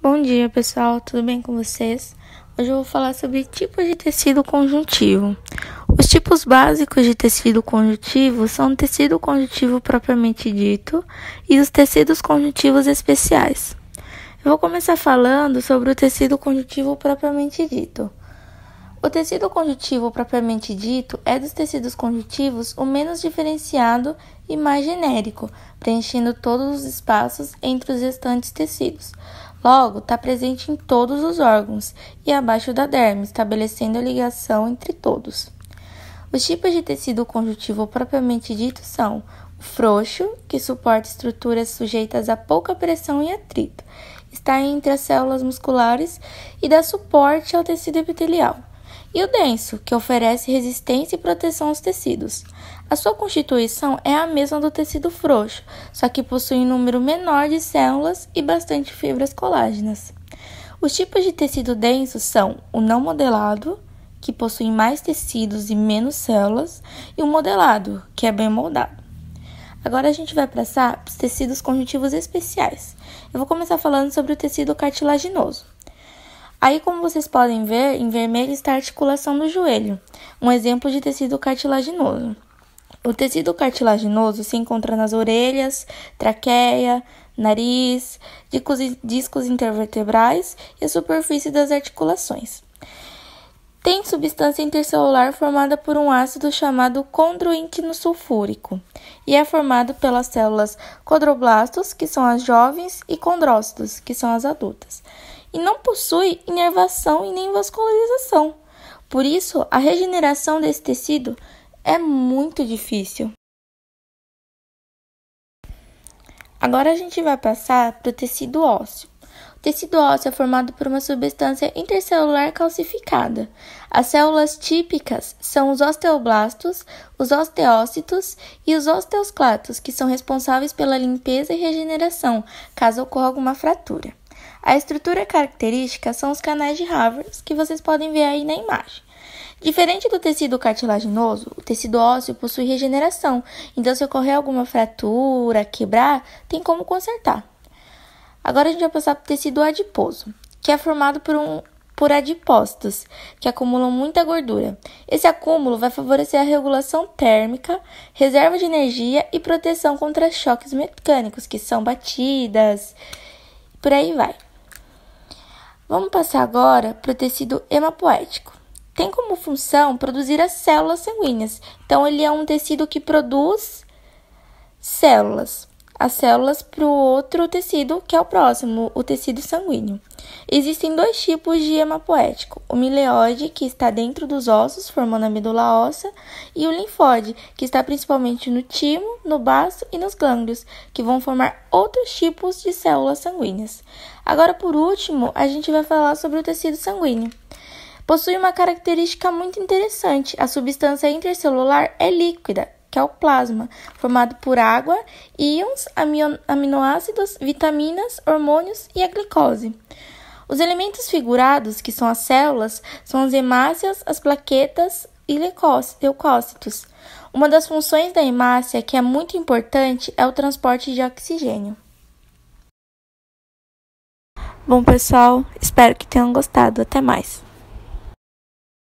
Bom dia, pessoal, tudo bem com vocês? Hoje eu vou falar sobre tipos de tecido conjuntivo. Os tipos básicos de tecido conjuntivo são o tecido conjuntivo propriamente dito e os tecidos conjuntivos especiais. Eu vou começar falando sobre o tecido conjuntivo propriamente dito. O tecido conjuntivo propriamente dito é dos tecidos conjuntivos o menos diferenciado e mais genérico, preenchendo todos os espaços entre os restantes tecidos. Logo, está presente em todos os órgãos e abaixo da derme, estabelecendo a ligação entre todos. Os tipos de tecido conjuntivo propriamente dito são o frouxo, que suporta estruturas sujeitas a pouca pressão e atrito, está entre as células musculares e dá suporte ao tecido epitelial. E o denso, que oferece resistência e proteção aos tecidos. A sua constituição é a mesma do tecido frouxo, só que possui um número menor de células e bastante fibras colágenas. Os tipos de tecido denso são o não modelado, que possui mais tecidos e menos células, e o modelado, que é bem moldado. Agora a gente vai passar para os tecidos conjuntivos especiais. Eu vou começar falando sobre o tecido cartilaginoso. Aí, como vocês podem ver, em vermelho está a articulação do joelho, um exemplo de tecido cartilaginoso. O tecido cartilaginoso se encontra nas orelhas, traqueia, nariz, discos intervertebrais e a superfície das articulações. Tem substância intercelular formada por um ácido chamado condroitínico sulfúrico e é formado pelas células condroblastos, que são as jovens, e condrócitos, que são as adultas. E não possui inervação e nem vascularização. Por isso, a regeneração desse tecido é muito difícil. Agora a gente vai passar para o tecido ósseo. O tecido ósseo é formado por uma substância intercelular calcificada. As células típicas são os osteoblastos, os osteócitos e os osteoclastos, que são responsáveis pela limpeza e regeneração, caso ocorra alguma fratura. A estrutura característica são os canais de Havertz, que vocês podem ver aí na imagem. Diferente do tecido cartilaginoso, o tecido ósseo possui regeneração, então se ocorrer alguma fratura, quebrar, tem como consertar. Agora a gente vai passar para o tecido adiposo, que é formado por adipócitos, que acumulam muita gordura. Esse acúmulo vai favorecer a regulação térmica, reserva de energia e proteção contra choques mecânicos, que são batidas, por aí vai. Vamos passar agora para o tecido hemapoético. Tem como função produzir as células sanguíneas. Então, ele é um tecido que produz células. As células para o outro tecido, que é o próximo, o tecido sanguíneo. Existem dois tipos de hemapoético. O mileoide, que está dentro dos ossos, formando a medula óssea, e o linfóide, que está principalmente no timo, no baço e nos gânglios, que vão formar outros tipos de células sanguíneas. Agora, por último, a gente vai falar sobre o tecido sanguíneo. Possui uma característica muito interessante. A substância intercelular é líquida, que é o plasma, formado por água, íons, aminoácidos, vitaminas, hormônios e a glicose. Os elementos figurados, que são as células, são as hemácias, as plaquetas e leucócitos. Uma das funções da hemácia, que é muito importante, é o transporte de oxigênio. Bom, pessoal, espero que tenham gostado. Até mais!